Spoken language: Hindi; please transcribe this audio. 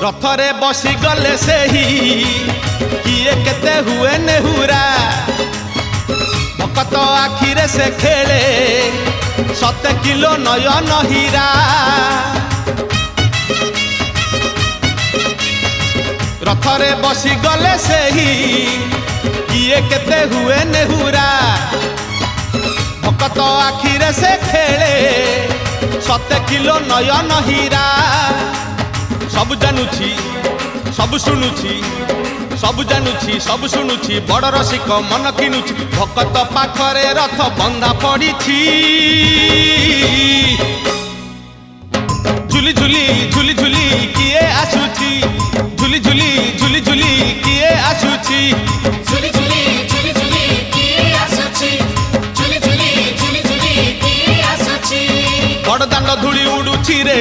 रथरे बसी गले से ही किए केते हुए नेहुरा भकत आखिरे से खेले 7 किलो नयन हीरा रथरे बसी गले से ही किए केते हुए नेहुरा भकत आखिरे से खेले 7 किलो नयन हीरा सब जानुछि सब शुणुछि सब जानुछि सब शुणुछि बड़ रसिक मन किनुछि भकत पाखरे रथ बंधा पड़िछि झुली झुली झुली झुली किए आसुछि झुली झुली झुली झुली किए आसुछि झुली झुली झुली झुली किए आसुछि झुली झुली झुली झुली किए आसुछि बड़ दांड धूली उडुछि रे